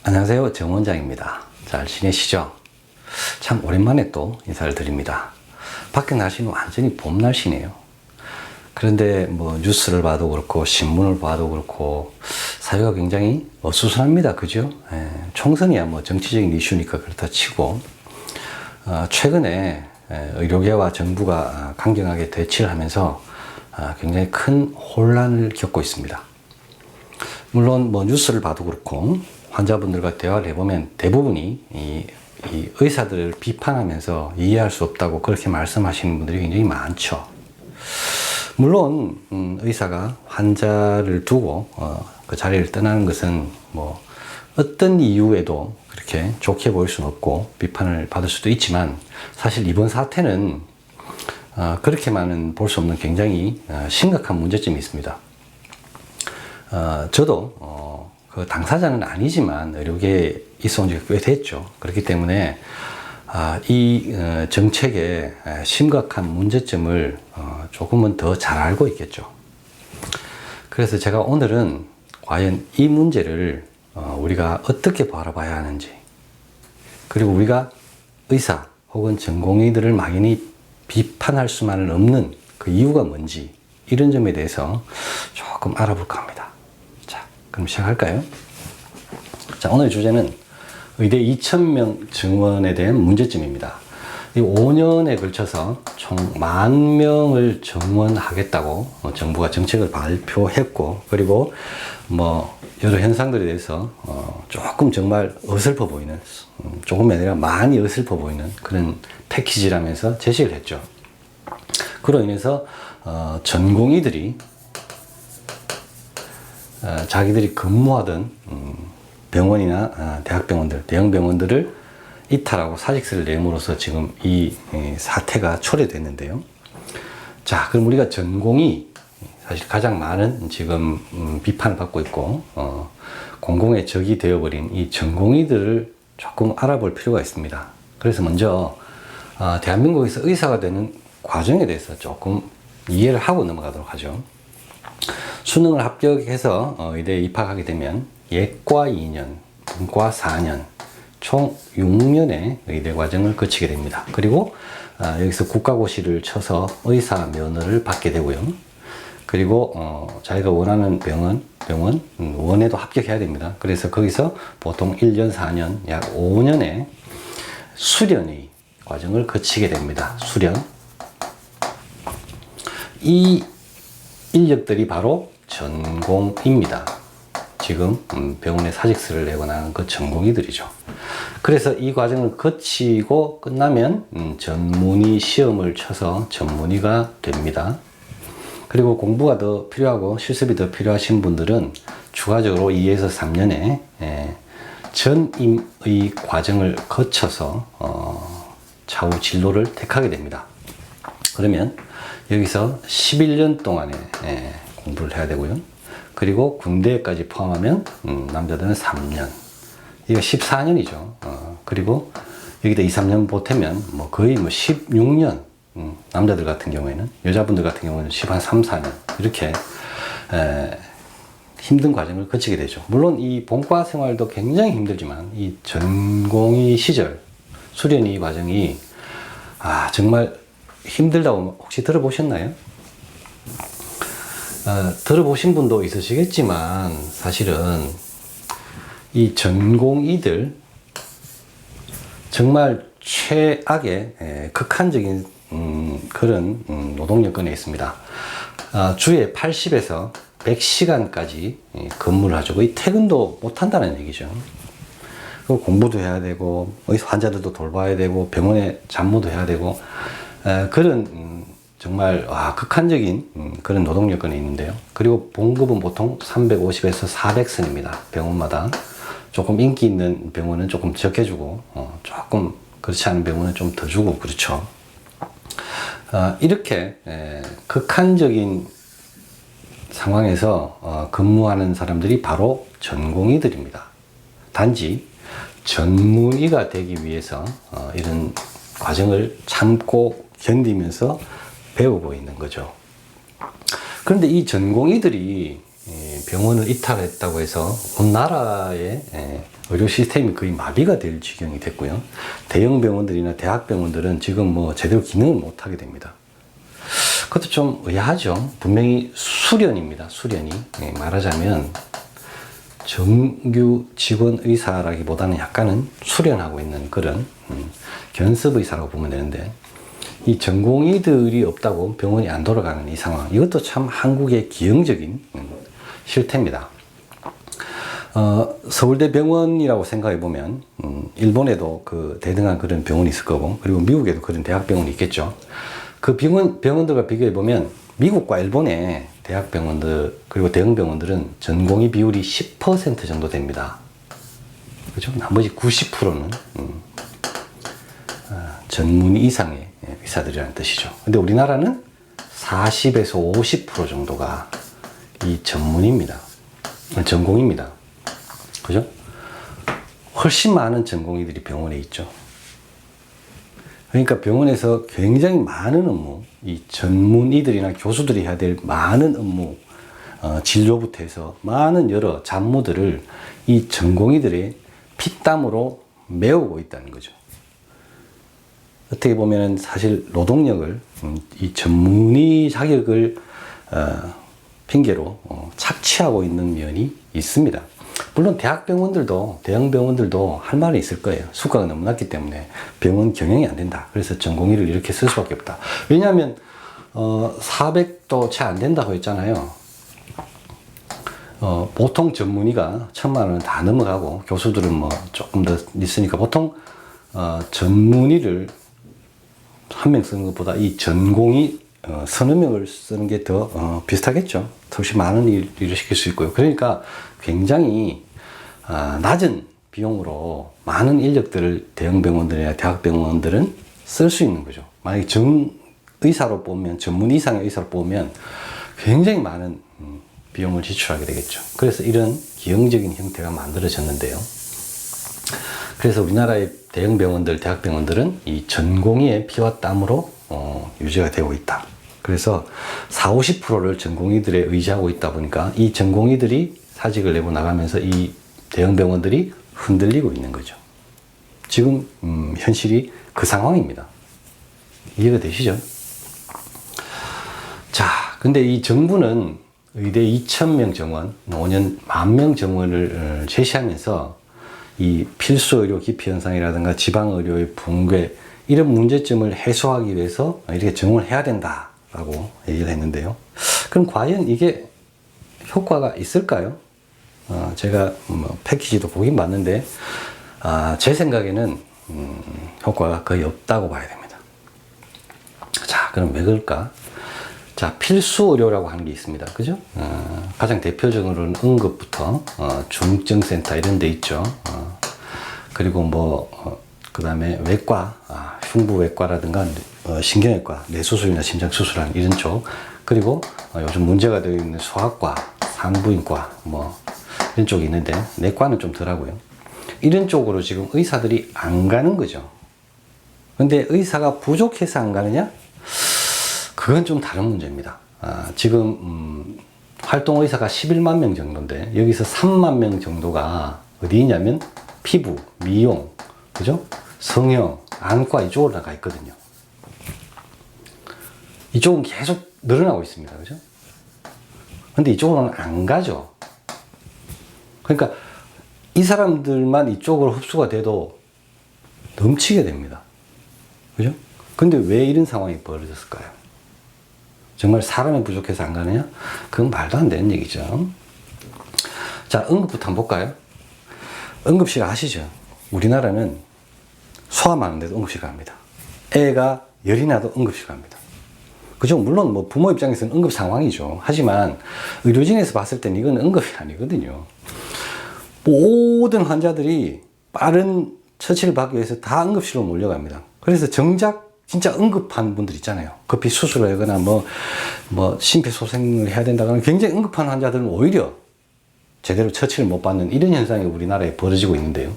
안녕하세요. 정 원장입니다. 잘 지내시죠? 참 오랜만에 또 인사를 드립니다. 밖에 날씨는 완전히 봄 날씨네요. 그런데 뭐 뉴스를 봐도 그렇고 신문을 봐도 그렇고 사회가 굉장히 어수선합니다. 그죠? 총선이야 뭐 정치적인 이슈니까 그렇다 치고 최근에 의료계와 정부가 강경하게 대치를 하면서 굉장히 큰 혼란을 겪고 있습니다. 물론 뭐 뉴스를 봐도 그렇고 환자분들과 대화를 해보면 대부분이 이 의사들을 비판하면서 이해할 수 없다고 그렇게 말씀하시는 분들이 굉장히 많죠. 물론 의사가 환자를 두고 그 자리를 떠나는 것은 뭐 어떤 이유에도 그렇게 좋게 보일 수는 없고 비판을 받을 수도 있지만 사실 이번 사태는 그렇게만은 볼 수 없는 굉장히 심각한 문제점이 있습니다. 저도 그 당사자는 아니지만 의료계에 있어 온 지가 꽤 됐죠. 그렇기 때문에 이 정책의 심각한 문제점을 조금은 더 잘 알고 있겠죠. 그래서 제가 오늘은 과연 이 문제를 우리가 어떻게 바라봐야 하는지, 그리고 우리가 의사 혹은 전공의들을 막연히 비판할 수만은 없는 그 이유가 뭔지, 이런 점에 대해서 조금 알아볼까 합니다. 자, 그럼 시작할까요? 자, 오늘 주제는 의대 2,000명 증원에 대한 문제점입니다. 이 5년에 걸쳐서 총 10,000명을 증원하겠다고 정부가 정책을 발표했고, 그리고 뭐 여러 현상들에 대해서 조금 정말 어설퍼 보이는, 조금이 아니라 많이 어설퍼 보이는 그런 패키지라면서 제시를 했죠. 그로 인해서 전공의들이 자기들이 근무하던 병원이나 대학병원들, 대형병원들을 이탈하고 사직서를 내므로써 지금 이 사태가 초래됐는데요. 자, 그럼 우리가 전공이 사실 가장 많은 지금 비판을 받고 있고 공공의 적이 되어버린 이 전공의들을 조금 알아볼 필요가 있습니다. 그래서 먼저 대한민국에서 의사가 되는 과정에 대해서 조금 이해를 하고 넘어가도록 하죠. 수능을 합격해서 의대에 입학하게 되면 예과 2년, 분과 4년, 총 6년의 의대 과정을 거치게 됩니다. 그리고 여기서 국가고시를 쳐서 의사 면허를 받게 되고요. 그리고 자기가 원하는 병원 원에도 합격해야 됩니다. 그래서 거기서 보통 1년, 4년, 약 5년의 수련의 과정을 거치게 됩니다. 수련. 이 인력들이 바로 전공입니다. 지금 병원에 사직서를 내거나 하는 그 전공의들이죠. 그래서 이 과정을 거치고 끝나면 전문의 시험을 쳐서 전문의가 됩니다. 그리고 공부가 더 필요하고 실습이 더 필요하신 분들은 추가적으로 2에서 3년의 전임의 과정을 거쳐서 차후 진로를 택하게 됩니다. 그러면 여기서 11년 동안의 공부를 해야 되고요. 그리고 군대까지 포함하면 남자들은 3년, 이거 14년이죠. 그리고 여기다 2, 3년 보태면 뭐 거의 뭐 16년, 남자들 같은 경우에는, 여자분들 같은 경우에는 13, 4년 이렇게 힘든 과정을 거치게 되죠. 물론 이 본과 생활도 굉장히 힘들지만 이 전공의 시절 수련의 과정이 정말 힘들다고 혹시 들어보셨나요? 들어보신 분도 있으시겠지만 사실은 이 전공의들 정말 최악의 극한적인 그런 노동 여건에 있습니다. 주에 80에서 100시간까지 근무를 하죠. 거의 퇴근도 못 한다는 얘기죠. 그리고 공부도 해야 되고 환자들도 돌봐야 되고 병원에 잡무도 해야 되고 그런 정말 극한적인 그런 노동 여건이 있는데요. 그리고 봉급은 보통 350에서 400선입니다. 병원마다. 조금 인기 있는 병원은 조금 적게 주고 조금 그렇지 않은 병원은 좀 더 주고 그렇죠. 이렇게 극한적인 상황에서 근무하는 사람들이 바로 전공의들입니다. 단지 전문의가 되기 위해서 이런 과정을 참고 견디면서 배우고 있는 거죠. 그런데 이 전공의들이 병원을 이탈했다고 해서 온 나라의 의료 시스템이 거의 마비가 될 지경이 됐고요. 대형 병원들이나 대학병원들은 지금 뭐 제대로 기능을 못 하게 됩니다. 그것도 좀 의아하죠. 분명히 수련입니다. 수련이. 말하자면 정규 직원 의사라기보다는 약간은 수련하고 있는 그런 견습 의사라고 보면 되는데, 이 전공의들이 없다고 병원이 안 돌아가는 이 상황, 이것도 참 한국의 기형적인 실태입니다. 서울대 병원이라고 생각해 보면 일본에도 그 대등한 그런 병원이 있을 거고, 그리고 미국에도 그런 대학병원이 있겠죠. 그 병원들과 비교해 보면 미국과 일본의 대학병원들 그리고 대형병원들은 전공의 비율이 10% 정도 됩니다. 그죠? 나머지 90%는 전문 이상의 의사들이라는 뜻이죠. 근데 우리나라는 40에서 50% 정도가 이 전문입니다. 전공입니다. 그죠? 훨씬 많은 전공의들이 병원에 있죠. 그러니까 병원에서 굉장히 많은 업무, 이 전문의들이나 교수들이 해야 될 많은 업무, 진료부터 해서 많은 여러 잡무들을 이 전공의들의 피땀으로 메우고 있다는 거죠. 어떻게 보면 사실 노동력을 이 전문의 자격을 핑계로 착취하고 있는 면이 있습니다. 물론 대학병원들도 대형병원들도 할 말이 있을 거예요. 수가가 너무 낮기 때문에 병원 경영이 안 된다. 그래서 전공의를 이렇게 쓸 수밖에 없다. 왜냐하면 400도 채 안 된다고 했잖아요. 보통 전문의가 1000만 원은 다 넘어가고, 교수들은 뭐 조금 더 있으니까 보통 전문의를 한 명 쓰는 것보다 이 전공이 서너 명을 쓰는 게 더 비슷하겠죠. 훨씬 많은 일을 시킬 수 있고요. 그러니까 굉장히 낮은 비용으로 많은 인력들을 대형병원들이나 대학병원들은 쓸 수 있는 거죠. 만약에 의사로 보면, 전문 이상의 의사로 보면 굉장히 많은 비용을 지출하게 되겠죠. 그래서 이런 기형적인 형태가 만들어졌는데요. 그래서 우리나라의 대형병원들, 대학병원들은 이 전공의의 피와 땀으로 유지가 되고 있다. 그래서 40, 50%를 전공의들에 의지하고 있다 보니까 이 전공의들이 사직을 내고 나가면서 이 대형병원들이 흔들리고 있는 거죠. 지금 현실이 그 상황입니다. 이해가 되시죠? 자, 근데 이 정부는 의대 2000명 정원, 5년 10,000명 정원을 제시하면서 이 필수 의료 기피 현상이라든가 지방 의료의 붕괴, 이런 문제점을 해소하기 위해서 이렇게 정원을 해야 된다라고 얘기를 했는데요. 그럼 과연 이게 효과가 있을까요? 제가 패키지도 보긴 봤는데 제 생각에는 효과가 거의 없다고 봐야 됩니다. 자, 그럼 왜 그럴까? 자, 필수 의료라고 하는 게 있습니다. 그죠? 가장 대표적으로는 응급부터 중증센터 이런 데 있죠. 그리고 그 다음에 외과, 흉부외과라든가 신경외과, 뇌수술이나 심장수술하는 이런 쪽, 그리고 요즘 문제가 되어 있는 소아과, 산부인과 이런 쪽이 있는데, 내과는 좀 덜하고요. 이런 쪽으로 지금 의사들이 안 가는 거죠. 근데 의사가 부족해서 안 가느냐? 그건 좀 다른 문제입니다. 지금 활동 의사가 11만 명 정도인데, 여기서 3만 명 정도가 어디 있냐면 피부, 미용, 그죠? 성형, 안과 이쪽으로 나가 있거든요. 이쪽은 계속 늘어나고 있습니다. 그죠? 근데 이쪽으로는 안 가죠. 그러니까 이 사람들만 이쪽으로 흡수가 돼도 넘치게 됩니다. 그죠? 근데 왜 이런 상황이 벌어졌을까요? 정말 사람이 부족해서 안 가느냐? 그건 말도 안 되는 얘기죠. 자, 응급부터 한번 볼까요? 응급실 아시죠? 우리나라는 소아하는데도 응급실 갑니다. 애가 열이 나도 응급실 갑니다. 그죠? 물론 부모 입장에서는 응급 상황이죠. 하지만 의료진에서 봤을 때는 이건 응급이 아니거든요. 모든 환자들이 빠른 처치를 받기 위해서 다 응급실로 몰려갑니다. 그래서 정작 진짜 응급한 분들 있잖아요. 급히 수술을 하거나 심폐소생을 해야 된다거나 굉장히 응급한 환자들은 오히려 제대로 처치를 못 받는 이런 현상이 우리나라에 벌어지고 있는데요.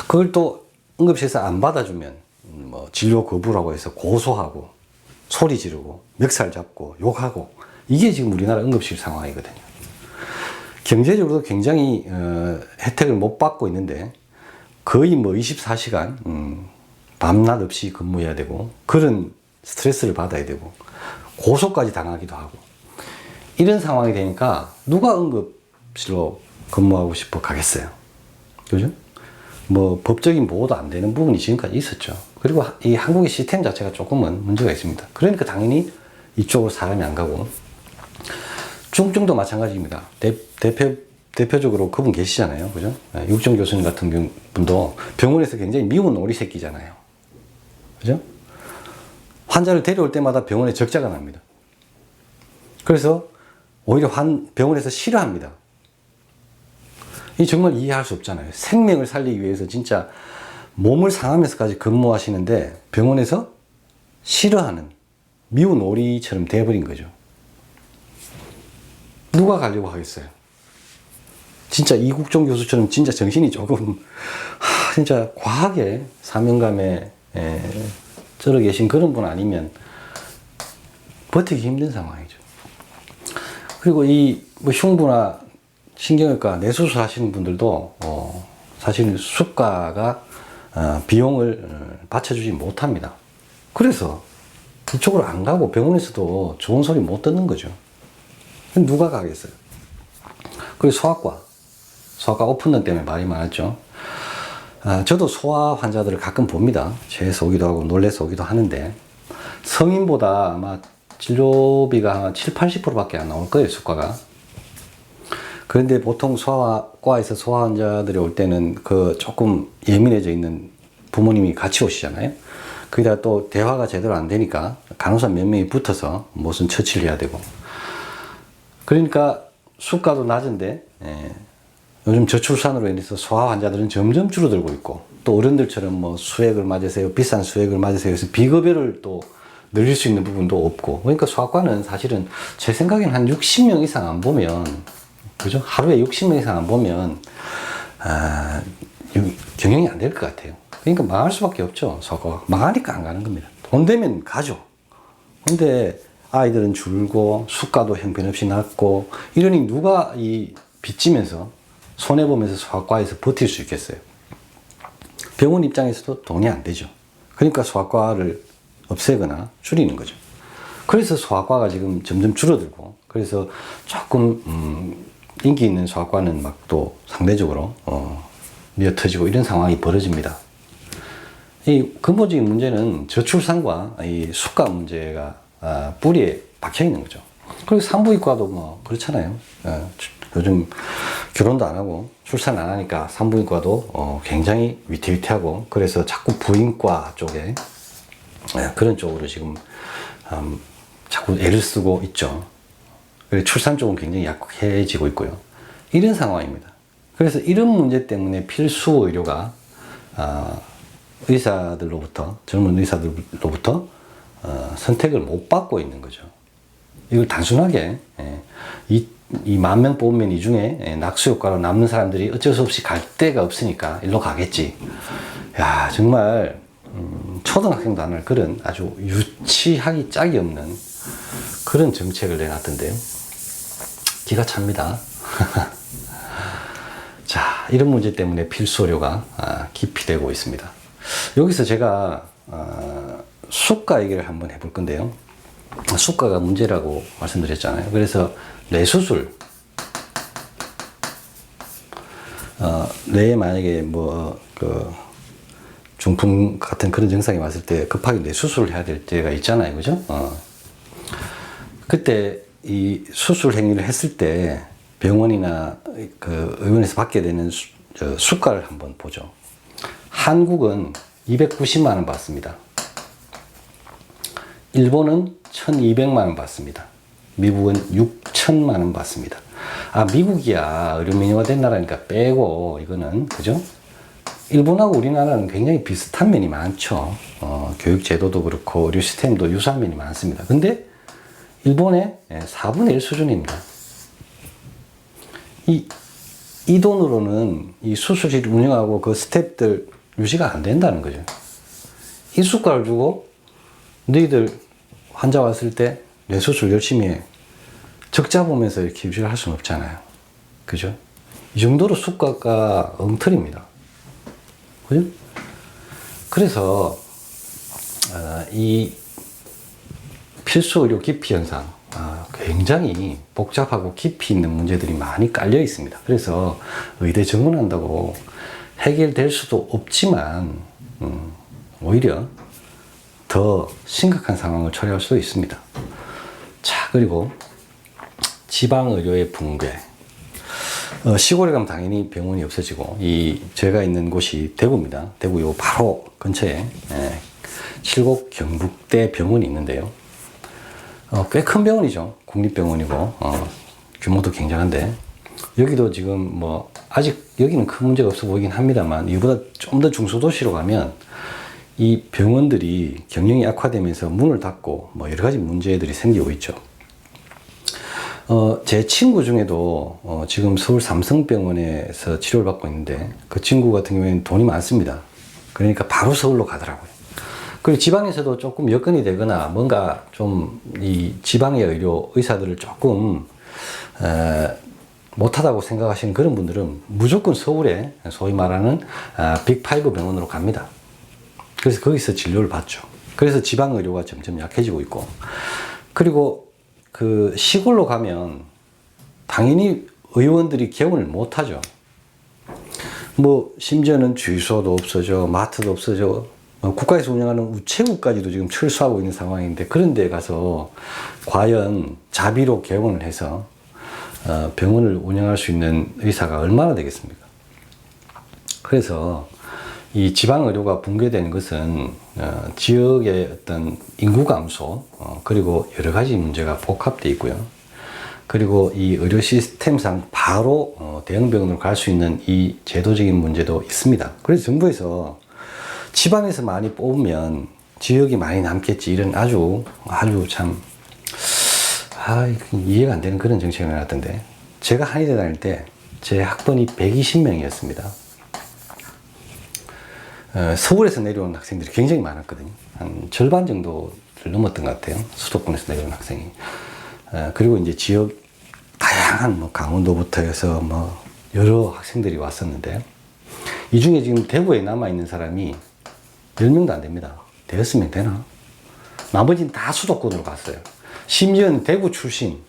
그걸 또 응급실에서 안 받아주면 진료 거부라고 해서 고소하고 소리 지르고 멱살 잡고 욕하고, 이게 지금 우리나라 응급실 상황이거든요. 경제적으로도 굉장히 혜택을 못 받고 있는데 거의 뭐 24시간 밤낮 없이 근무해야 되고 그런 스트레스를 받아야 되고 고소까지 당하기도 하고 이런 상황이 되니까 누가 응급실로 근무하고 싶어 가겠어요. 그죠? 뭐 법적인 보호도 안 되는 부분이 지금까지 있었죠. 그리고 이 한국의 시스템 자체가 조금은 문제가 있습니다. 그러니까 당연히 이쪽으로 사람이 안 가고 중증도 마찬가지입니다. 대표적으로 그분 계시잖아요. 그죠? 육정 교수님 같은 분도 병원에서 굉장히 미운 오리 새끼잖아요. 그죠? 환자를 데려올 때마다 병원에 적자가 납니다. 그래서 오히려 병원에서 싫어합니다. 이 정말 이해할 수 없잖아요. 생명을 살리기 위해서 진짜 몸을 상하면서까지 근무하시는데 병원에서 싫어하는 미운 오리처럼 돼버린 거죠. 누가 가려고 하겠어요? 진짜 이국종 교수처럼 진짜 정신이 조금 진짜 과하게 사명감에 쩔어 계신 그런 분 아니면 버티기 힘든 상황이죠. 그리고 뭐 흉부나 신경외과 내수술 하시는 분들도 사실 수가가 비용을 받쳐주지 못합니다. 그래서 이쪽으로 안 가고 병원에서도 좋은 소리 못 듣는 거죠. 누가 가겠어요? 그리고 소아과 오픈런 때문에 말이 많았죠. 저도 소아 환자들을 가끔 봅니다. 재해서 오기도 하고 놀래서 오기도 하는데 성인보다 아마 진료비가 한 70~80% 밖에 안 나올 거예요, 수가가. 그런데 보통 소아과에서 소아 환자들이 올 때는 그 조금 예민해져 있는 부모님이 같이 오시잖아요. 거기다가 또 대화가 제대로 안 되니까 간호사 몇 명이 붙어서 무슨 처치를 해야 되고. 그러니까 수가도 낮은데 요즘 저출산으로 인해서 소아 환자들은 점점 줄어들고 있고 또 어른들처럼 뭐 수액을 맞으세요, 비싼 수액을 맞으세요 해서 비급여를 또 늘릴 수 있는 부분도 없고. 그러니까 소아과는 사실은 제 생각에는 한 60명 이상 안 보면, 그죠? 하루에 60명 이상 안 보면 경영이 안 될 것 같아요. 그러니까 망할 수밖에 없죠. 소아과가 망하니까 안 가는 겁니다. 돈 되면 가죠. 근데 아이들은 줄고 수가도 형편없이 낮고 이러니 누가 이 빚지면서 손해보면서 소아과에서 버틸 수 있겠어요? 병원 입장에서도 돈이 안 되죠. 그러니까 소아과를 없애거나 줄이는 거죠. 그래서 소아과가 지금 점점 줄어들고, 그래서 조금 인기 있는 소아과는 막 또 상대적으로 미어터지고 이런 상황이 벌어집니다. 이 근본적인 문제는 저출산과 이 수가 문제가 뿌리에 박혀 있는 거죠. 그리고 산부인과도 뭐 그렇잖아요. 요즘 결혼도 안 하고 출산 안 하니까 산부인과도 굉장히 위태위태하고, 그래서 자꾸 부인과 쪽에 그런 쪽으로 지금 자꾸 애를 쓰고 있죠. 그래서 출산 쪽은 굉장히 약해지고 있고요. 이런 상황입니다. 그래서 이런 문제 때문에 필수 의료가 의사들로부터, 젊은 의사들로부터 선택을 못 받고 있는 거죠. 이걸 단순하게 이 10,000명 뽑으면 이 중에 낙수 효과로 남는 사람들이 어쩔 수 없이 갈 데가 없으니까 일로 가겠지. 야, 정말 초등학생도 안 할 그런 아주 유치하기 짝이 없는 그런 정책을 내놨던데요. 기가 찹니다. 자, 이런 문제 때문에 필수 의료가 기피되고 있습니다. 여기서 제가 수가 얘기를 한번 해볼 건데요. 수가가 문제라고 말씀드렸잖아요. 그래서 뇌수술, 뇌에 만약에 중풍 같은 그런 증상이 왔을 때 급하게 뇌수술을 해야 될 때가 있잖아요. 그죠? 그때 이 수술 행위를 했을 때 병원이나 그 의원에서 받게 되는 수가를 한번 보죠. 한국은 290만 원 받습니다. 일본은 1,200만 원 받습니다. 미국은 6천만 원 받습니다. 미국이야 의료 민영화된 나라니까 빼고 이거는, 그죠? 일본하고 우리나라는 굉장히 비슷한 면이 많죠. 교육 제도도 그렇고 의료 시스템도 유사한 면이 많습니다. 근데 일본의 4분의 1 수준입니다. 이 돈으로는 이 수술실 운영하고 그 스태프들 유지가 안 된다는 거죠. 이 수가를 주고 너희들 환자 왔을 때 뇌수술 열심히 해. 적자 보면서 이렇게 유지를 할 수는 없잖아요. 그죠? 이 정도로 수가가 엉터리입니다. 그죠? 그래서 이 필수 의료 기피 현상, 굉장히 복잡하고 깊이 있는 문제들이 많이 깔려 있습니다. 그래서 의대 정원한다고 해결될 수도 없지만 오히려 더 심각한 상황을 초래할 수도 있습니다. 자, 그리고 지방의료의 붕괴. 시골에 가면 당연히 병원이 없어지고, 제가 있는 곳이 대구입니다. 대구 요 바로 근처에 칠곡 경북대 병원이 있는데요. 꽤 큰 병원이죠. 국립병원이고, 규모도 굉장한데, 여기도 지금 뭐, 아직 여기는 큰 문제가 없어 보이긴 합니다만, 이보다 좀 더 중소도시로 가면, 이 병원들이 경영이 악화되면서 문을 닫고, 뭐, 여러 가지 문제들이 생기고 있죠. 제 친구 중에도, 지금 서울 삼성병원에서 치료를 받고 있는데, 그 친구 같은 경우에는 돈이 많습니다. 그러니까 바로 서울로 가더라고요. 그리고 지방에서도 조금 여건이 되거나 뭔가 좀 이 지방의 의료 의사들을 조금 못하다고 생각하시는 그런 분들은 무조건 서울에 소위 말하는 빅5 병원으로 갑니다. 그래서 거기서 진료를 받죠. 그래서 지방 의료가 점점 약해지고 있고, 그리고 그 시골로 가면 당연히 의원들이 개원을 못하죠. 뭐 심지어는 주유소도 없어져, 마트도 없어져, 국가에서 운영하는 우체국까지도 지금 철수하고 있는 상황인데, 그런 데 가서 과연 자비로 개원을 해서 병원을 운영할 수 있는 의사가 얼마나 되겠습니까? 그래서 이 지방의료가 붕괴되는 것은 지역의 어떤 인구 감소, 그리고 여러 가지 문제가 복합되어 있고요. 그리고 이 의료 시스템상 바로 대형병원으로 갈 수 있는 이 제도적인 문제도 있습니다. 그래서 정부에서 지방에서 많이 뽑으면 지역이 많이 남겠지, 이런 아주 참 이해가 안 되는 그런 정책을 해놨던데, 제가 한의대 다닐 때 제 학번이 120명이었습니다. 서울에서 내려온 학생들이 굉장히 많았거든요. 한 절반 정도를 넘었던 것 같아요. 수도권에서 내려온 학생이. 그리고 이제 지역 다양한 뭐 강원도부터 해서 뭐 여러 학생들이 왔었는데, 이 중에 지금 대구에 남아있는 사람이 10명도 안 됩니다. 되었으면 되나? 나머지는 다 수도권으로 갔어요. 심지어는 대구 출신,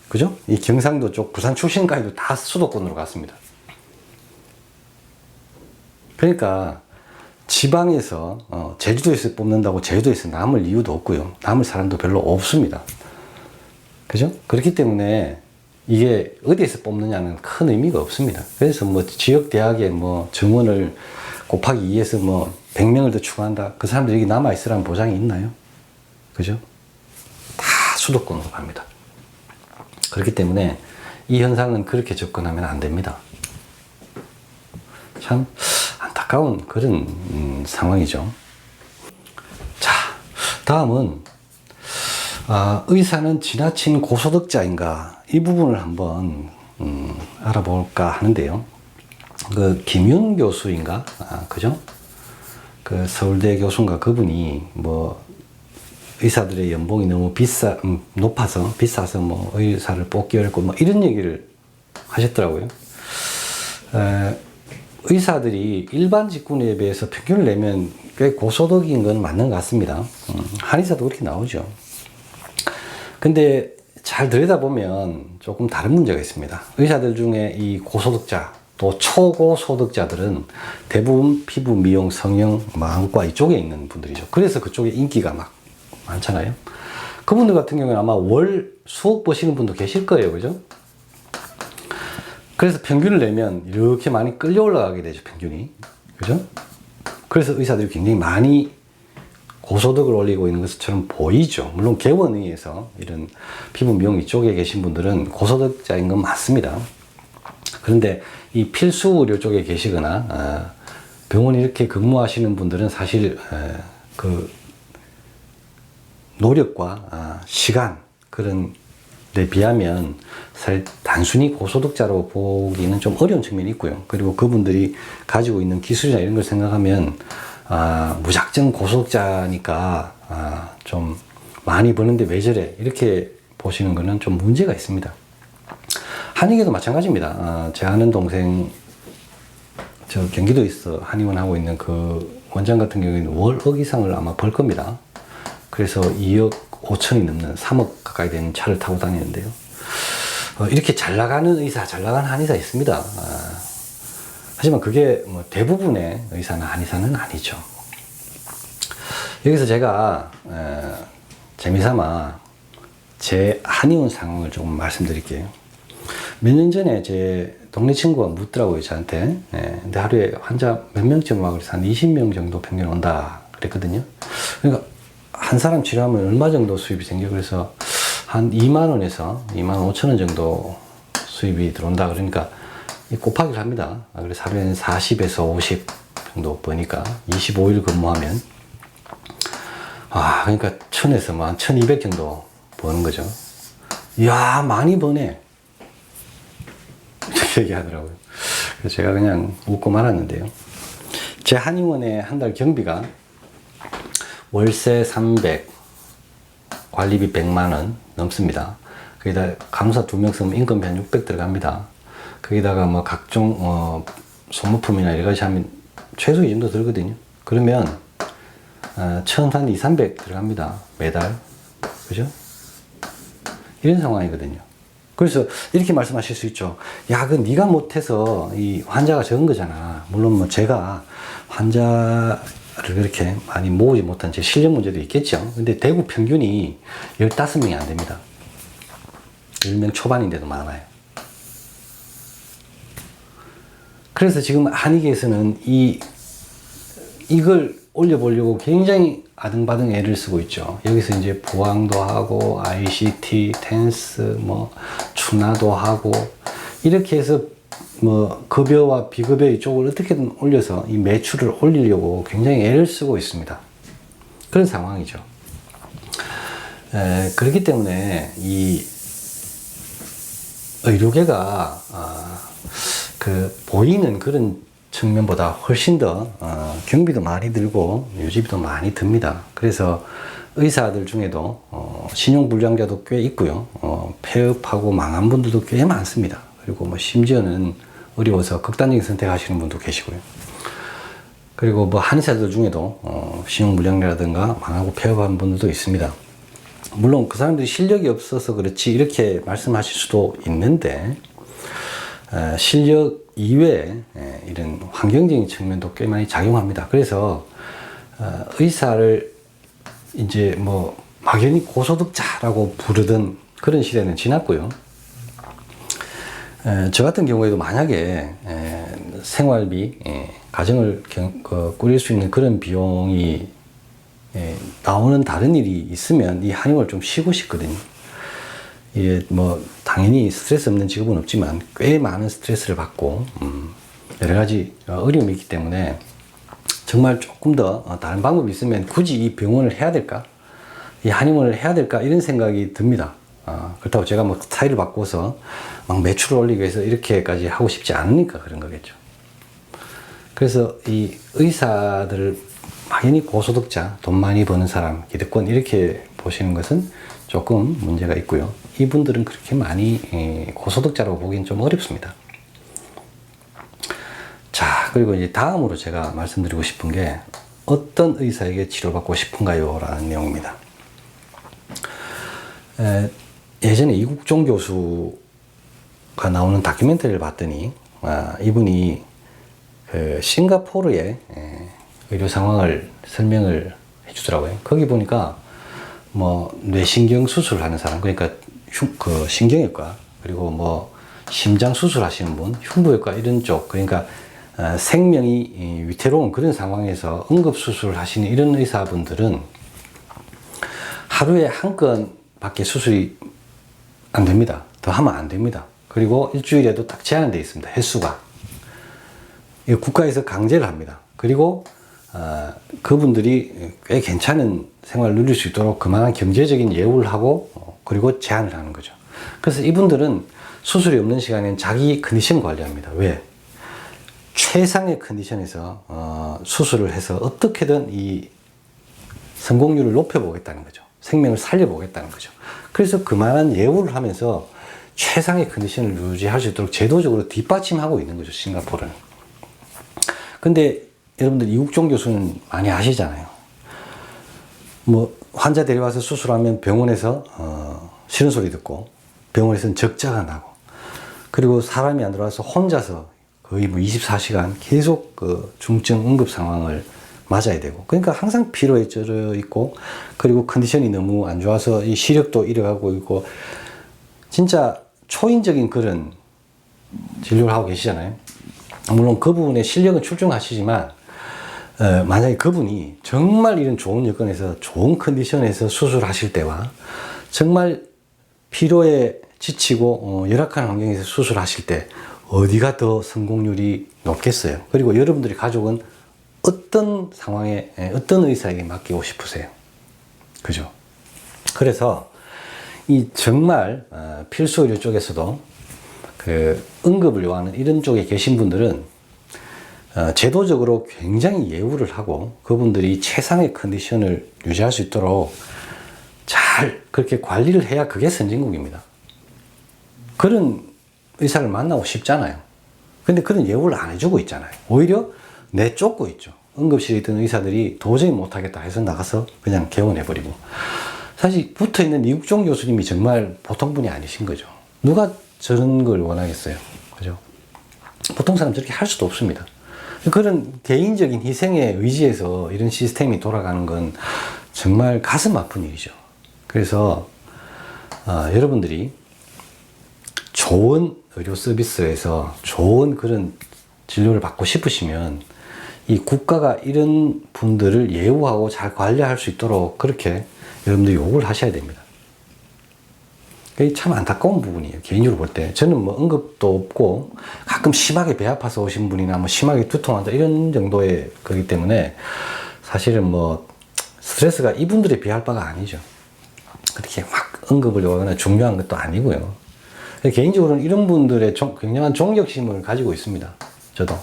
그죠? 이 경상도 쪽, 부산 출신까지도 다 수도권으로 갔습니다. 그러니까 지방에서 제주도에서 뽑는다고 제주도에서 남을 이유도 없고요. 남을 사람도 별로 없습니다. 그죠? 그렇기 때문에 이게 어디에서 뽑느냐는 큰 의미가 없습니다. 그래서 뭐 지역 대학에 뭐 정원을 곱하기 2해서 뭐 100명을 더 추가한다, 그 사람들이 여기 남아있으라는 보장이 있나요? 그죠? 다 수도권으로 갑니다. 그렇기 때문에 이 현상은 그렇게 접근하면 안 됩니다. 참 안타까운 그런 상황이죠. 자, 다음은 의사는 지나친 고소득자인가, 이 부분을 한번 알아볼까 하는데요. 그 김윤 교수인가, 그죠? 그 서울대 교수인가, 그분이 뭐 의사들의 연봉이 너무 높아서 비싸서 뭐 의사를 뽑기 어렵고 뭐 이런 얘기를 하셨더라고요. 의사들이 일반 직군에 비해서 평균을 내면 꽤 고소득인 건 맞는 것 같습니다. 한의사도 그렇게 나오죠. 근데 잘 들여다보면 조금 다른 문제가 있습니다. 의사들 중에 이 고소득자, 또 초고소득자들은 대부분 피부, 미용, 성형, 안과 이쪽에 있는 분들이죠. 그래서 그쪽에 인기가 막 많잖아요. 그분들 같은 경우는 아마 월 수억 버시는 분도 계실 거예요. 그죠? 그래서 평균을 내면 이렇게 많이 끌려 올라가게 되죠. 평균이. 그죠? 그래서 의사들이 굉장히 많이 고소득을 올리고 있는 것처럼 보이죠. 물론 개원의에서 이런 피부 미용 이쪽에 계신 분들은 고소득자인 건 맞습니다. 그런데 이 필수 의료 쪽에 계시거나 병원에 이렇게 근무하시는 분들은 사실 그 노력과 시간, 그런 데 비하면 사실 단순히 고소득자로 보기는 좀 어려운 측면이 있고요. 그리고 그분들이 가지고 있는 기술이나 이런 걸 생각하면 무작정 고소득자니까 좀 많이 버는데 왜 저래, 이렇게 보시는 거는 좀 문제가 있습니다. 한의계도 마찬가지입니다. 제 아는 동생, 저 경기도에 있어 한의원 하고 있는 그 원장 같은 경우에는 월 억 이상을 아마 벌 겁니다. 그래서 2억 5천이 넘는 3억 가까이 되는 차를 타고 다니는데요. 이렇게 잘 나가는 의사, 잘 나가는 한의사 있습니다. 하지만 그게 뭐 대부분의 의사나 한의사는 아니죠. 여기서 제가 재미삼아 제 한의원 상황을 조금 말씀드릴게요. 몇 년 전에 제 동네 친구가 묻더라고요, 저한테. 근데 하루에 환자 몇 명쯤 와? 그래서 한 20명 정도 평균 온다 그랬거든요. 그러니까 한 사람 치료하면 얼마 정도 수입이 생겨? 그래서 한 2만 원에서 2만 5천 원 정도 수입이 들어온다. 그러니까 곱하기를 합니다. 그래서 하루에는 40에서 50 정도 버니까 25일 근무하면 그러니까 1000에서 뭐 한 1200 정도 버는 거죠. 이야, 많이 버네. 이렇게 얘기하더라고요. 그래서 제가 그냥 웃고 말았는데요. 제 한의원의 한 달 경비가 월세 300, 관리비 100만 원 넘습니다. 거기다 간호사 2명 쓰면 인건비 한 600 들어갑니다. 거기다가 뭐 각종 소모품이나 여러 가지 하면 최소 이 정도 들거든요. 그러면 1000 한 2, 300 들어갑니다. 매달. 그죠? 이런 상황이거든요. 그래서 이렇게 말씀하실 수 있죠. 야, 그 네가 못해서 이 환자가 적은 거잖아. 물론 뭐 제가 환자를 그렇게 많이 모으지 못한 제 실력 문제도 있겠죠. 근데 대구 평균이 15명이 안 됩니다. 10명 초반인데도 많아요. 그래서 지금 한의계에서는 이걸 올려보려고 굉장히 아등바등 애를 쓰고 있죠. 여기서 이제 부항도 하고, ICT, 텐스, 뭐, 추나도 하고, 이렇게 해서 뭐, 급여와 비급여 이쪽을 어떻게든 올려서 이 매출을 올리려고 굉장히 애를 쓰고 있습니다. 그런 상황이죠. 그렇기 때문에 이 의료계가, 보이는 그런 측면보다 훨씬 더 경비도 많이 들고 유지비도 많이 듭니다. 그래서 의사들 중에도 신용불량자도 꽤 있고요. 폐업하고 망한 분들도 꽤 많습니다. 그리고 뭐 심지어는 어려워서 극단적인 선택하시는 분도 계시고요. 그리고 뭐 한의사들 중에도 신용불량자라든가 망하고 폐업한 분들도 있습니다. 물론 그 사람들이 실력이 없어서 그렇지 이렇게 말씀하실 수도 있는데 실력 이외에 이런 환경적인 측면도 꽤 많이 작용합니다. 그래서 의사를 이제 뭐 막연히 고소득자라고 부르던 그런 시대는 지났고요. 저 같은 경우에도 만약에 생활비, 가정을 꾸릴 수 있는 그런 비용이 나오는 다른 일이 있으면 이 한의원을 좀 쉬고 싶거든요. 예, 뭐 당연히 스트레스 없는 직업은 없지만 꽤 많은 스트레스를 받고 여러 가지 어려움이 있기 때문에 정말 조금 더 다른 방법이 있으면 굳이 이 병원을 해야 될까? 이 한의원을 해야 될까? 이런 생각이 듭니다. 그렇다고 제가 뭐 스타일을 바꿔서 막 매출을 올리기 위해서 이렇게까지 하고 싶지 않으니까 그런 거겠죠. 그래서 이 의사들을 막연히 고소득자, 돈 많이 버는 사람, 기득권 이렇게 보시는 것은 조금 문제가 있고요. 이분들은 그렇게 많이 고소득자라고 보기엔 좀 어렵습니다. 자, 그리고 이제 다음으로 제가 말씀드리고 싶은 게 어떤 의사에게 치료받고 싶은가요? 라는 내용입니다. 예전에 이국종 교수가 나오는 다큐멘터리를 봤더니 이분이 그 싱가포르의 의료 상황을 설명을 해주더라고요. 거기 보니까 뭐 뇌신경 수술하는 사람, 그러니까 그 신경외과, 그리고 뭐 심장 수술하시는 분, 흉부외과 이런 쪽, 그러니까 생명이 위태로운 그런 상황에서 응급수술을 하시는 이런 의사분들은 하루에 한 건밖에 수술이 안 됩니다. 더 하면 안 됩니다. 그리고 일주일에도 딱 제한되어 있습니다. 횟수가. 이거 국가에서 강제를 합니다. 그리고 그분들이 꽤 괜찮은 생활을 누릴 수 있도록 그만한 경제적인 예우를 하고 그리고 제한을 하는 거죠. 그래서 이분들은 수술이 없는 시간에는 자기 컨디션 관리합니다. 왜? 최상의 컨디션에서 수술을 해서 어떻게든 이 성공률을 높여보겠다는 거죠. 생명을 살려보겠다는 거죠. 그래서 그만한 예우를 하면서 최상의 컨디션을 유지할 수 있도록 제도적으로 뒷받침하고 있는 거죠, 싱가포르는. 근데 여러분들 이국종 교수는 많이 아시잖아요. 뭐 환자 데려와서 수술하면 병원에서 싫은 소리 듣고, 병원에서는 적자가 나고, 그리고 사람이 안 들어와서 혼자서 거의 뭐 24시간 계속 그 중증 응급 상황을 맞아야 되고, 그러니까 항상 피로에 쩔어 있고, 그리고 컨디션이 너무 안 좋아서 이 시력도 잃어가고 있고, 진짜 초인적인 그런 진료를 하고 계시잖아요. 물론 그 부분에 실력은 출중하시지만, 만약에 그분이 정말 이런 좋은 여건에서 좋은 컨디션에서 수술하실 때와 정말 피로에 지치고 열악한 환경에서 수술하실 때 어디가 더 성공률이 높겠어요? 그리고 여러분들이 가족은 어떤 상황에 어떤 의사에게 맡기고 싶으세요? 그죠? 그래서 이 정말 필수 의료 쪽에서도 그 응급을 요하는 이런 쪽에 계신 분들은 제도적으로 굉장히 예우를 하고 그분들이 최상의 컨디션을 유지할 수 있도록 잘 그렇게 관리를 해야 그게 선진국입니다. 그런 의사를 만나고 싶잖아요. 근데 그런 예우를 안 해주고 있잖아요. 오히려 내쫓고 있죠. 응급실에 있던 의사들이 도저히 못하겠다 해서 나가서 그냥 개원해버리고. 사실 붙어있는 이국종 교수님이 정말 보통 분이 아니신 거죠. 누가 저런 걸 원하겠어요. 그죠? 보통 사람 저렇게 할 수도 없습니다. 그런 개인적인 희생의 의지에서 이런 시스템이 돌아가는 건 정말 가슴 아픈 일이죠. 그래서 여러분들이 좋은 의료 서비스에서 좋은 그런 진료를 받고 싶으시면 이 국가가 이런 분들을 예우하고 잘 관리할 수 있도록 그렇게 여러분들이 요구를 하셔야 됩니다. 그게 참 안타까운 부분이에요. 개인적으로 볼 때. 저는 뭐 응급도 없고 가끔 심하게 배 아파서 오신 분이나 뭐 심하게 두통한다 이런 정도의 거기 때문에 사실은 뭐 스트레스가 이분들에 비할 바가 아니죠. 그렇게 확 응급을 요하거나 중요한 것도 아니고요. 개인적으로는 이런 분들의 굉장한 존경심을 가지고 있습니다. 저도.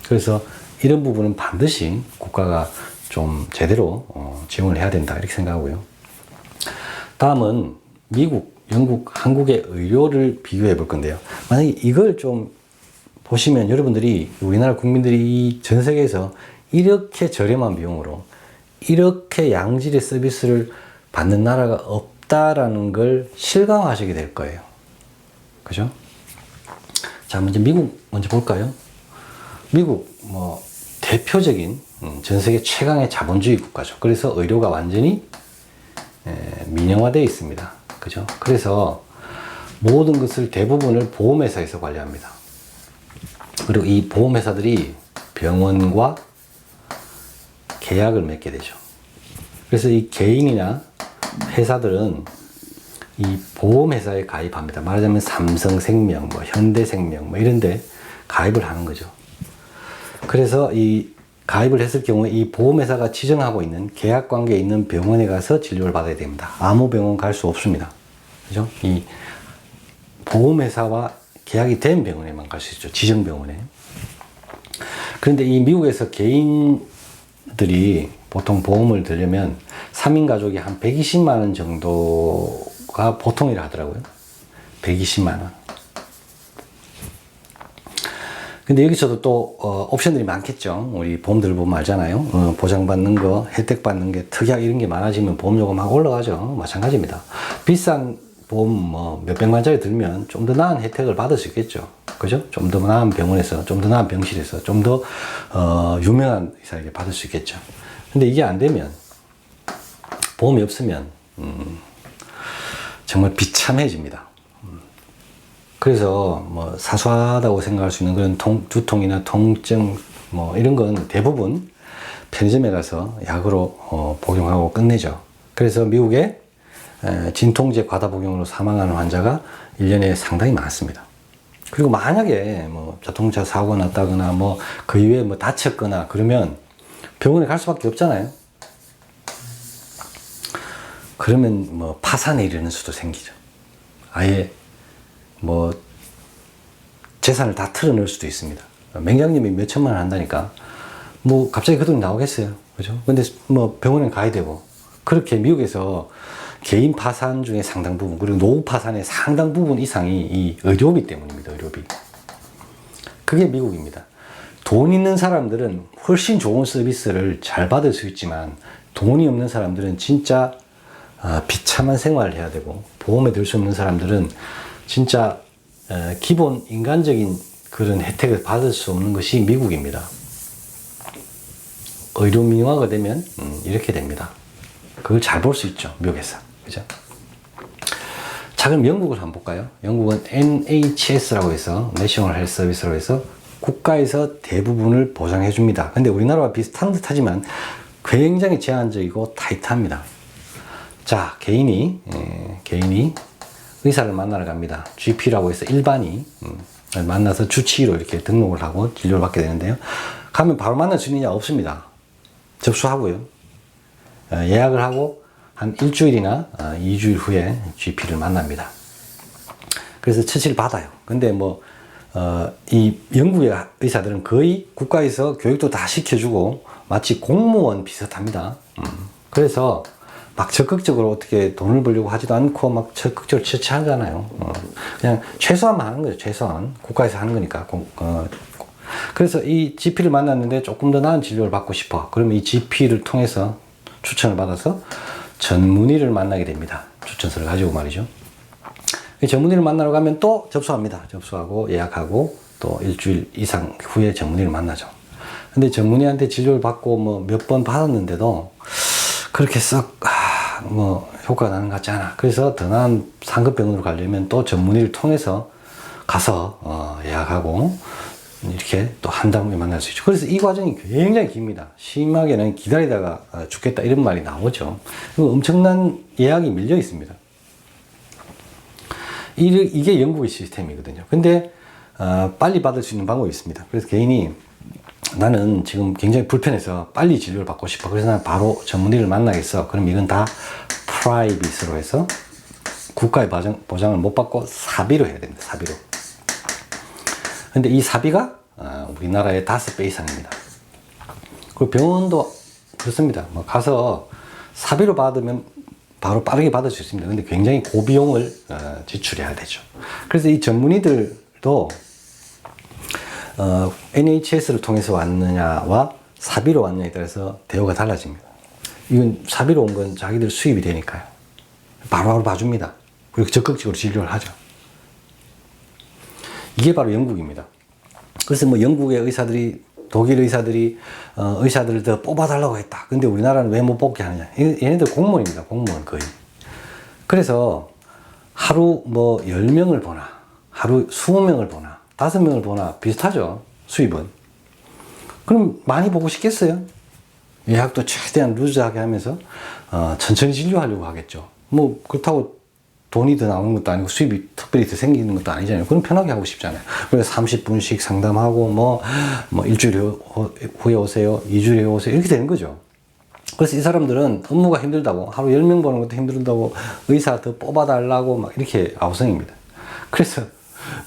그래서 이런 부분은 반드시 국가가 좀 제대로 지원을 해야 된다 이렇게 생각하고요. 다음은 미국, 영국, 한국의 의료를 비교해 볼 건데요. 만약에 이걸 좀 보시면 여러분들이 우리나라 국민들이 전 세계에서 이렇게 저렴한 비용으로 이렇게 양질의 서비스를 받는 나라가 없다라는 걸 실감하시게 될 거예요. 그죠? 자, 먼저 미국 먼저 볼까요? 미국 뭐 대표적인 전 세계 최강의 자본주의 국가죠. 그래서 의료가 완전히 민영화되어 있습니다. 그죠? 그래서 모든 것을 대부분을 보험회사에서 관리합니다. 그리고 이 보험회사들이 병원과 계약을 맺게 되죠. 그래서 이 개인이나 회사들은 이 보험회사에 가입합니다. 말하자면 삼성생명, 뭐 현대생명, 뭐 이런데 가입을 하는 거죠. 그래서 이 가입을 했을 경우에 이 보험회사가 지정하고 있는 계약 관계에 있는 병원에 가서 진료를 받아야 됩니다. 아무 병원 갈 수 없습니다. 그죠? 이 보험회사와 계약이 된 병원에만 갈 수 있죠. 지정 병원에. 그런데 이 미국에서 개인들이 보통 보험을 들려면 3인 가족이 한 120만 원 정도가 보통이라 하더라고요. 120만 원. 근데 여기서도 또 옵션들이 많겠죠. 우리 보험들 보면 알잖아요. 보장받는 거, 혜택 받는 게 특약 이런 게 많아지면 보험료가 막 올라가죠. 마찬가지입니다. 비싼 보험 뭐 몇백만짜리 들면 좀 더 나은 혜택을 받을 수 있겠죠. 그죠? 좀 더 나은 병원에서, 좀 더 나은 병실에서, 좀 더 유명한 의사에게 받을 수 있겠죠. 근데 이게 안 되면, 보험이 없으면 정말 비참해집니다. 그래서 뭐 사소하다고 생각할 수 있는 그런 두통이나 통증 뭐 이런 건 대부분 편의점에 가서 약으로 복용하고 끝내죠. 그래서 미국에 진통제 과다 복용으로 사망하는 환자가 1년에 상당히 많습니다. 그리고 만약에 뭐 자동차 사고가 났다거나 뭐 그 이후에 뭐 다쳤거나 그러면 병원에 갈 수밖에 없잖아요. 그러면 뭐 파산에 이르는 수도 생기죠. 아예 뭐 재산을 다 털어넣을 수도 있습니다. 맹장님이 몇 천만 원 한다니까 뭐 갑자기 그 돈이 나오겠어요. 그죠? 근데 뭐 병원에 가야 되고 그렇게 미국에서 개인 파산 중에 상당 부분, 그리고 노후 파산의 상당 부분 이상이 이 의료비 때문입니다. 의료비. 그게 미국입니다. 돈 있는 사람들은 훨씬 좋은 서비스를 잘 받을 수 있지만 돈이 없는 사람들은 진짜 비참한 생활을 해야 되고, 보험에 들 수 없는 사람들은 진짜 기본 인간적인 그런 혜택을 받을 수 없는 것이 미국입니다. 의료 민영화가 되면 이렇게 됩니다. 그걸 잘 볼 수 있죠, 미국에서. 그죠? 자, 그럼 영국을 한번 볼까요? 영국은 NHS라고 해서 내셔널 헬스 서비스라고 해서 국가에서 대부분을 보장해 줍니다. 근데 우리나라와 비슷한 듯 하지만 굉장히 제한적이고 타이트합니다. 자, 개인이 의사를 만나러 갑니다. GP라고 해서 일반이 만나서 주치의로 이렇게 등록을 하고 진료를 받게 되는데요. 가면 바로 만날 수 있느냐? 없습니다. 접수하고요. 예약을 하고 한 일주일이나 2주일 후에 GP를 만납니다. 그래서 처치를 받아요. 근데 이 영국의 의사들은 거의 국가에서 교육도 다 시켜주고 마치 공무원 비슷합니다. 그래서 막 적극적으로 어떻게 돈을 벌려고 하지도 않고 막 적극적으로 처치하잖아요. 그냥 최소한만 하는 거죠. 최소한. 국가에서 하는 거니까. 그래서 이 GP를 만났는데 조금 더 나은 진료를 받고 싶어. 그러면 이 GP를 통해서 추천을 받아서 전문의를 만나게 됩니다. 추천서를 가지고 말이죠. 전문의를 만나러 가면 또 접수합니다. 접수하고 예약하고 또 일주일 이상 후에 전문의를 만나죠. 근데 전문의한테 진료를 받고 몇 번 받았는데도 그렇게 썩 효과가 나는 것 같지 않아. 그래서 더 나은 상급 병원으로 가려면 또 전문의를 통해서 가서 예약하고 이렇게 또 한 달 후에 만날 수 있죠. 그래서 이 과정이 굉장히 깁니다. 심하게는 기다리다가 죽겠다 이런 말이 나오죠. 엄청난 예약이 밀려 있습니다. 이게 영국의 시스템이거든요. 근데 빨리 받을 수 있는 방법이 있습니다. 그래서 개인이 나는 지금 굉장히 불편해서 빨리 진료를 받고 싶어. 그래서 난 바로 전문의를 만나겠어. 그럼 이건 다 프라이빗으로 해서 국가의 보장을 못 받고 사비로 해야 됩니다. 사비로. 근데 이 사비가 우리나라의 5배 이상입니다. 그리고 병원도 그렇습니다. 가서 사비로 받으면 바로 빠르게 받을 수 있습니다. 근데 굉장히 고비용을 지출해야 되죠. 그래서 이 전문의들도 NHS를 통해서 왔느냐와 사비로 왔느냐에 따라서 대우가 달라집니다. 이건 사비로 온 건 자기들 수입이 되니까요. 바로바로 봐줍니다. 그리고 적극적으로 진료를 하죠. 이게 바로 영국입니다. 그래서 영국의 의사들이, 독일 의사들이 의사들을 더 뽑아달라고 했다. 근데 우리나라는 왜 못 뽑게 하느냐. 얘네들 공무원입니다. 공무원 거의. 그래서 하루 10명을 보나, 하루 20명을 보나, 5명을 보나 비슷하죠. 수입은. 그럼 많이 보고 싶겠어요? 예약도 최대한 루즈하게 하면서 천천히 진료하려고 하겠죠. 그렇다고 돈이 더 나오는 것도 아니고 수입이 특별히 더 생기는 것도 아니잖아요. 그럼 편하게 하고 싶잖아요. 그래서 30분씩 상담하고 일주일 후에 오세요, 2주일 후에 오세요 이렇게 되는 거죠. 그래서 이 사람들은 업무가 힘들다고, 하루 10명 보는 것도 힘들다고 의사 더 뽑아달라고 막 이렇게 아우성입니다. 그래서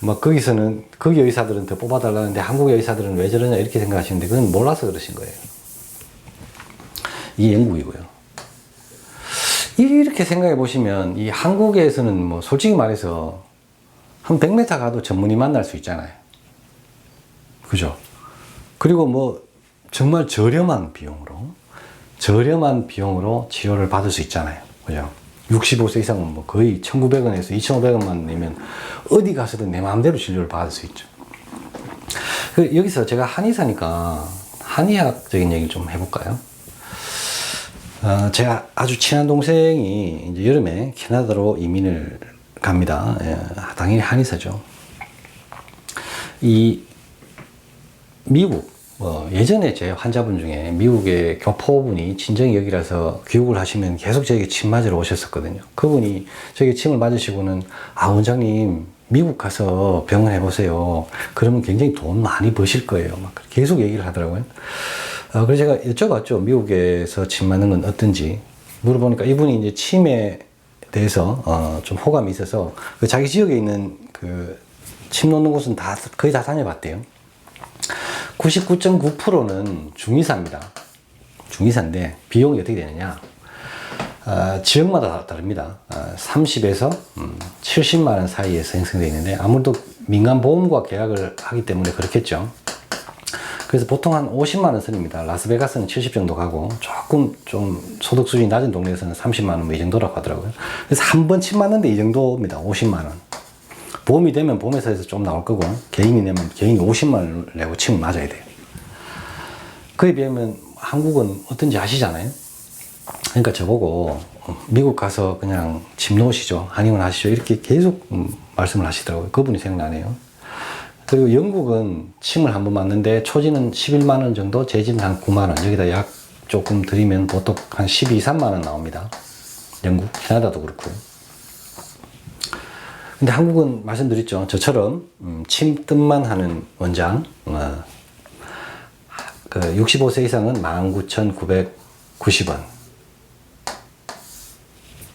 거기서는 거기 의사들은 더 뽑아달라는데 한국의 의사들은 왜 저러냐 이렇게 생각하시는데 그건 몰라서 그러신 거예요. 이게 영국이고요. 이렇게 생각해 보시면 이 한국에서는 솔직히 말해서 한 100m 가도 전문의 만날 수 있잖아요. 그죠? 그리고 정말 저렴한 비용으로 치료를 받을 수 있잖아요. 그죠? 65세 이상은 거의 1,900원에서 2,500원만 내면 어디 가서든 내 마음대로 진료를 받을 수 있죠. 여기서 제가 한의사니까 한의학적인 얘기를 좀 해볼까요? 제가 아주 친한 동생이 이제 여름에 캐나다로 이민을 갑니다. 당연히 한의사죠. 이 미국, 예전에 제 환자분 중에 미국의 교포분이 친정이 여기라서 귀국을 하시면 계속 저에게 침 맞으러 오셨었거든요. 그분이 저에게 침을 맞으시고는 원장님 미국 가서 병원 해보세요. 그러면 굉장히 돈 많이 버실 거예요. 막 계속 얘기를 하더라고요. 그래서 제가 여쭤봤죠. 미국에서 침 맞는 건 어떤지 물어보니까 이분이 이제 침에 대해서 좀 호감이 있어서 자기 지역에 있는 침 놓는 곳은 거의 다 다녀봤대요. 99.9%는 중의사입니다. 중의사인데 비용이 어떻게 되느냐. 지역마다 다릅니다. 30에서 70만 원 사이에서 형성되어 있는데 아무래도 민간 보험과 계약을 하기 때문에 그렇겠죠. 그래서 보통 한 50만 원 선입니다. 라스베가스는 70 정도 가고 조금 좀 소득 수준이 낮은 동네에서는 30만 원 뭐 이 정도라고 하더라고요. 그래서 한 번 치면 데 이 정도입니다. 50만 원. 보험이 되면 보험회사에서 좀 나올 거고 개인이 내면 개인이 50만 원을 내고 치면 맞아야 돼요. 그에 비하면 한국은 어떤지 아시잖아요. 그러니까 저보고 미국 가서 그냥 집 놓으시죠. 한의원 하시죠. 이렇게 계속 말씀을 하시더라고요. 그분이 생각나네요. 그리고 영국은 침을 한 번 맞는데 초지는 11만 원 정도, 재지는 한 9만 원. 여기다 약 조금 드리면 보통 한 12, 3만 원 나옵니다. 영국, 캐나다도 그렇고요. 근데 한국은 말씀드렸죠. 저처럼 침뜸만 하는 원장, 65세 이상은 19,990원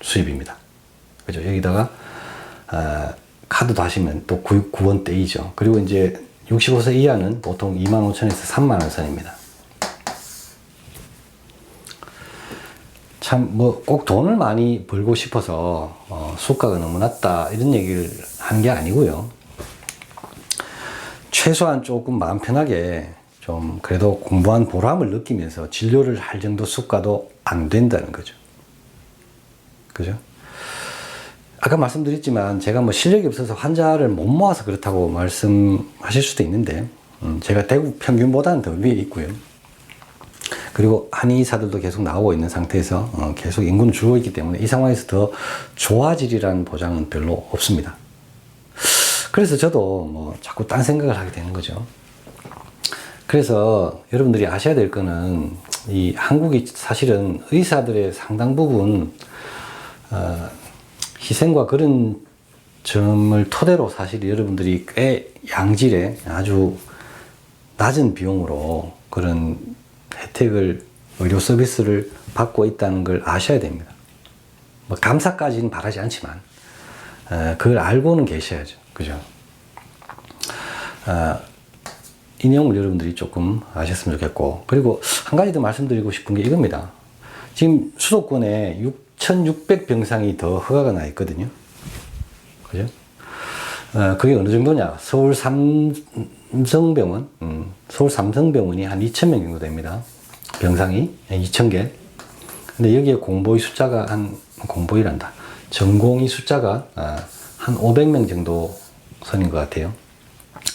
수입입니다. 그죠? 여기다가 카드도 하시면 또 9원대이죠. 그리고 이제 65세 이하는 보통 25,000원에서 3만원 선입니다. 참 뭐 꼭 돈을 많이 벌고 싶어서 수가가 너무 낮다 이런 얘기를 하는 게 아니고요. 최소한 조금 마음 편하게 좀 그래도 공부한 보람을 느끼면서 진료를 할 정도 수가도 안 된다는 거죠. 그죠? 아까 말씀드렸지만 제가 뭐 실력이 없어서 환자를 못 모아서 그렇다고 말씀하실 수도 있는데 제가 대구 평균보다는 더 위에 있고요. 그리고 한의사들도 계속 나오고 있는 상태에서 계속 인구는 줄고 있기 때문에 이 상황에서 더 좋아지리라는 보장은 별로 없습니다. 그래서 저도 뭐 자꾸 딴 생각을 하게 되는 거죠. 그래서 여러분들이 아셔야 될 거는 이 한국이 사실은 의사들의 상당 부분 희생과 그런 점을 토대로 사실 여러분들이 꽤 양질의 아주 낮은 비용으로 그런 혜택을 의료 서비스를 받고 있다는 걸 아셔야 됩니다. 뭐 감사까지는 바라지 않지만 그걸 알고는 계셔야죠. 그죠? 이 내용을 여러분들이 조금 아셨으면 좋겠고, 그리고 한 가지 더 말씀드리고 싶은 게 이겁니다. 지금 수도권에 6,600병상이 더 허가가 나 있거든요. 그죠? 그게 어느 정도냐? 서울 삼성병원, 서울 삼성병원이 한 2,000명 정도 됩니다. 병상이 2,000개. 근데 여기에 공보의 숫자가 공보이란다. 전공의 숫자가 한 500명 정도 선인 것 같아요.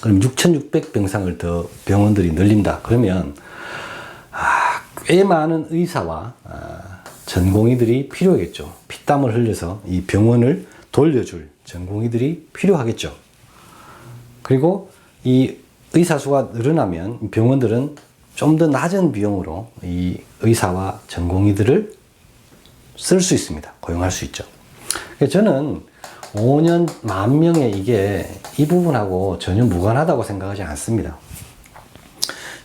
그럼 6,600병상을 더 병원들이 늘린다. 그러면 꽤 많은 의사와 전공의들이 필요하겠죠. 피땀을 흘려서 이 병원을 돌려줄 전공의들이 필요하겠죠. 그리고 이 의사 수가 늘어나면 병원들은 좀 더 낮은 비용으로 이 의사와 전공의들을 쓸 수 있습니다. 고용할 수 있죠. 저는 5년 10,000명의 이게 이 부분하고 전혀 무관하다고 생각하지 않습니다.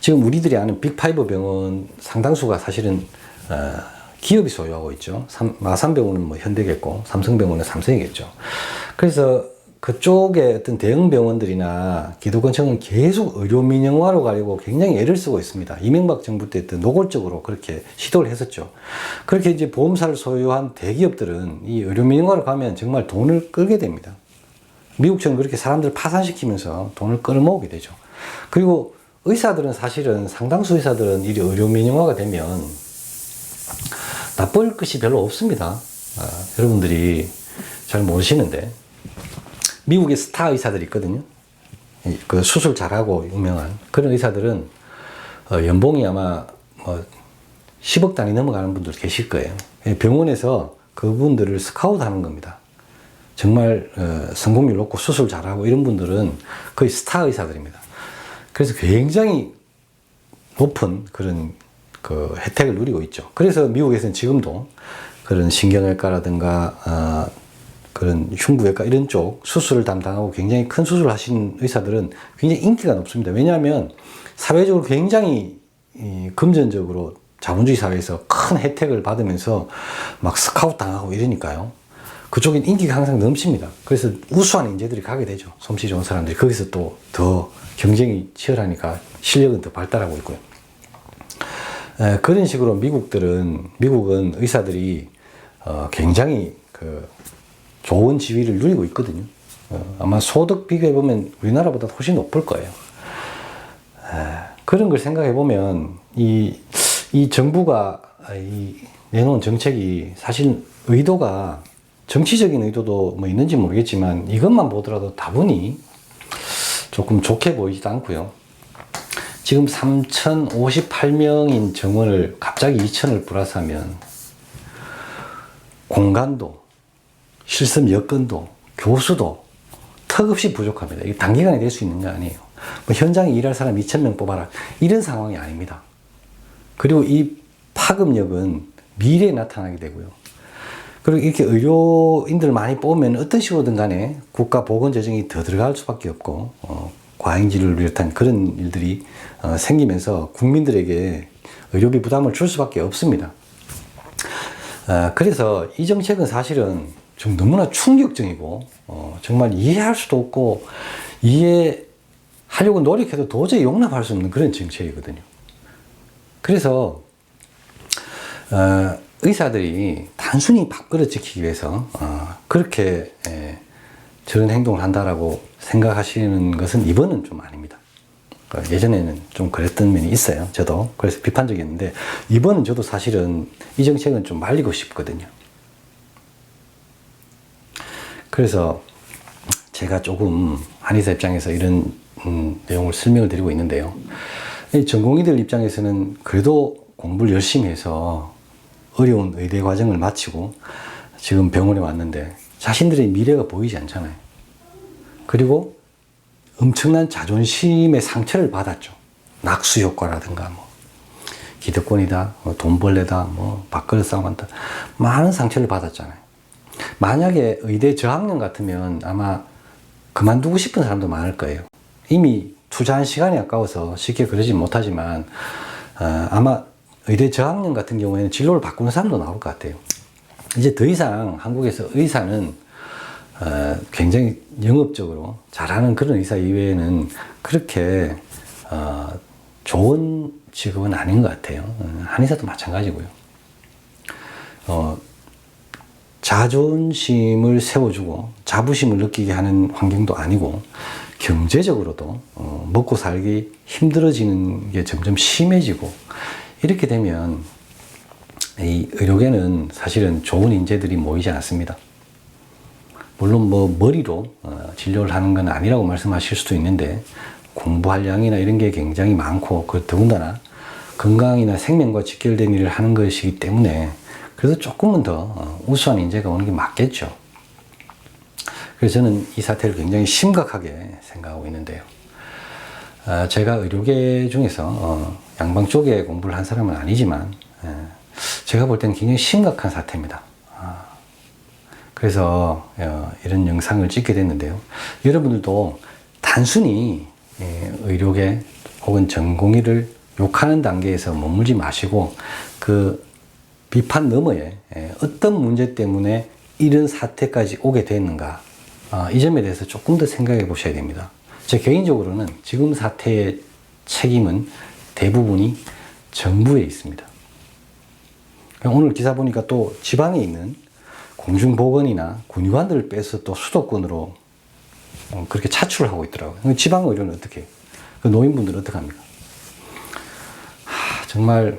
지금 우리들이 아는 빅5 병원 상당수가 사실은 기업이 소유하고 있죠. 마산병원은 뭐 현대겠고 삼성병원은 삼성이겠죠. 그래서 그쪽에 어떤 대형 병원들이나 기독권청은 계속 의료 민영화로 가려고 굉장히 애를 쓰고 있습니다. 이명박 정부 때 노골적으로 그렇게 시도를 했었죠. 그렇게 이제 보험사를 소유한 대기업들은 이 의료 민영화로 가면 정말 돈을 끌게 됩니다. 미국처럼 그렇게 사람들을 파산시키면서 돈을 끌어모으게 되죠. 그리고 의사들은 사실은 상당수 의사들은 이 의료 민영화가 되면 나쁠 것이 별로 없습니다. 여러분들이 잘 모르시는데 미국에 스타 의사들이 있거든요. 그 수술 잘하고 유명한 그런 의사들은 연봉이 아마 뭐 10억 단위 넘어가는 분들 계실 거예요. 병원에서 그분들을 스카우트 하는 겁니다. 정말 성공률 높고 수술 잘하고 이런 분들은 거의 스타 의사들입니다. 그래서 굉장히 높은 그런 그 혜택을 누리고 있죠. 그래서 미국에서는 지금도 그런 신경외과라든가 그런 흉부외과 이런 쪽 수술을 담당하고 굉장히 큰 수술을 하시는 의사들은 굉장히 인기가 높습니다. 왜냐하면 사회적으로 굉장히 금전적으로 자본주의 사회에서 큰 혜택을 받으면서 막 스카우트 당하고 이러니까요. 그쪽엔 인기가 항상 넘칩니다. 그래서 우수한 인재들이 가게 되죠. 솜씨 좋은 사람들이. 거기서 또 더 경쟁이 치열하니까 실력은 더 발달하고 있고요. 그런 식으로 미국은 의사들이 굉장히 좋은 지위를 누리고 있거든요. 아마 소득 비교해보면 우리나라보다 훨씬 높을 거예요. 그런 걸 생각해보면 이 정부가 내놓은 정책이 사실 의도가 정치적인 의도도 뭐 있는지 모르겠지만 이것만 보더라도 다분히 조금 좋게 보이지도 않고요. 지금 3,058명인 정원을 갑자기 2,000을 플러스하면 공간도 실습 여건도 교수도 턱없이 부족합니다. 이게 단기간에 될 수 있는 게 아니에요. 뭐 현장에 일할 사람 2,000명 뽑아라 이런 상황이 아닙니다. 그리고 이 파급력은 미래에 나타나게 되고요. 그리고 이렇게 의료인들 많이 뽑으면 어떤 식으로든 간에 국가 보건 재정이 더 들어갈 수밖에 없고 과잉진료를 비롯한 그런 일들이 생기면서 국민들에게 의료비 부담을 줄 수밖에 없습니다. 그래서 이 정책은 사실은 좀 너무나 충격적이고 정말 이해할 수도 없고 이해하려고 노력해도 도저히 용납할 수 없는 그런 정책이거든요. 그래서 의사들이 단순히 밥그릇 지키기 위해서 그렇게 저런 행동을 한다라고 생각하시는 것은 이번은 좀 아닙니다. 예전에는 좀 그랬던 면이 있어요. 저도 그래서 비판적이었는데 이번은 저도 사실은 이 정책은 좀 말리고 싶거든요. 그래서 제가 조금 한의사 입장에서 이런 내용을 설명을 드리고 있는데요. 전공의들 입장에서는 그래도 공부를 열심히 해서 어려운 의대 과정을 마치고 지금 병원에 왔는데 자신들의 미래가 보이지 않잖아요. 그리고 엄청난 자존심의 상처를 받았죠. 낙수 효과라든가 뭐 기득권이다, 뭐 돈벌레다, 뭐 밥그릇 싸움한다, 많은 상처를 받았잖아요. 만약에 의대 저학년 같으면 아마 그만두고 싶은 사람도 많을 거예요. 이미 투자한 시간이 아까워서 쉽게 그러지 못하지만 아마 의대 저학년 같은 경우에는 진로를 바꾸는 사람도 나올 것 같아요. 이제 더 이상 한국에서 의사는 굉장히 영업적으로 잘하는 그런 의사 이외에는 그렇게 좋은 직업은 아닌 것 같아요. 한의사도 마찬가지고요. 자존심을 세워주고 자부심을 느끼게 하는 환경도 아니고 경제적으로도 먹고 살기 힘들어지는 게 점점 심해지고 이렇게 되면 이 의료계는 사실은 좋은 인재들이 모이지 않습니다. 물론 뭐 머리로 진료를 하는 건 아니라고 말씀하실 수도 있는데 공부할 양이나 이런 게 굉장히 많고 더군다나 건강이나 생명과 직결된 일을 하는 것이기 때문에 그래서 조금은 더 우수한 인재가 오는 게 맞겠죠. 그래서 저는 이 사태를 굉장히 심각하게 생각하고 있는데요. 제가 의료계 중에서 양방 쪽에 공부를 한 사람은 아니지만 제가 볼 때는 굉장히 심각한 사태입니다. 그래서 이런 영상을 찍게 됐는데요. 여러분들도 단순히 의료계 혹은 전공의를 욕하는 단계에서 머물지 마시고 그 비판 너머에 어떤 문제 때문에 이런 사태까지 오게 됐는가 이 점에 대해서 조금 더 생각해 보셔야 됩니다. 제 개인적으로는 지금 사태의 책임은 대부분이 정부에 있습니다. 오늘 기사 보니까 또 지방에 있는 공중보건이나 군의관들을 빼서 또 수도권으로 그렇게 차출을 하고 있더라고요. 지방 의료는 어떻게 해요? 그 노인분들은 어떻게 합니까? 정말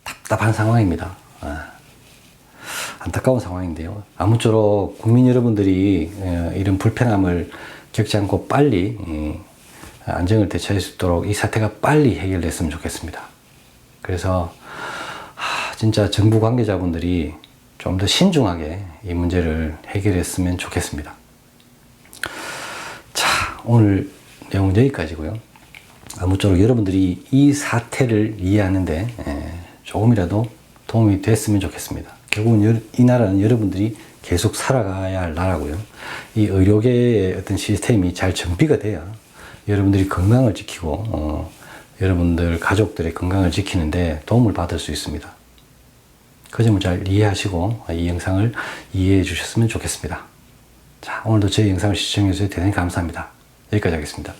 답답한 상황입니다. 안타까운 상황인데요. 아무쪼록 국민 여러분들이 이런 불편함을 겪지 않고 빨리 안정을 되찾을 수 있도록 이 사태가 빨리 해결됐으면 좋겠습니다. 그래서 진짜 정부 관계자분들이 좀 더 신중하게 이 문제를 해결했으면 좋겠습니다. 자, 오늘 내용은 여기까지고요. 아무쪼록 여러분들이 이 사태를 이해하는데 조금이라도 도움이 됐으면 좋겠습니다. 결국은 이 나라는 여러분들이 계속 살아가야 할 나라고요. 이 의료계의 어떤 시스템이 잘 정비가 돼야 여러분들이 건강을 지키고 여러분들 가족들의 건강을 지키는데 도움을 받을 수 있습니다. 그 점을 잘 이해하시고 이 영상을 이해해 주셨으면 좋겠습니다. 자, 오늘도 제 영상을 시청해 주셔서 대단히 감사합니다. 여기까지 하겠습니다.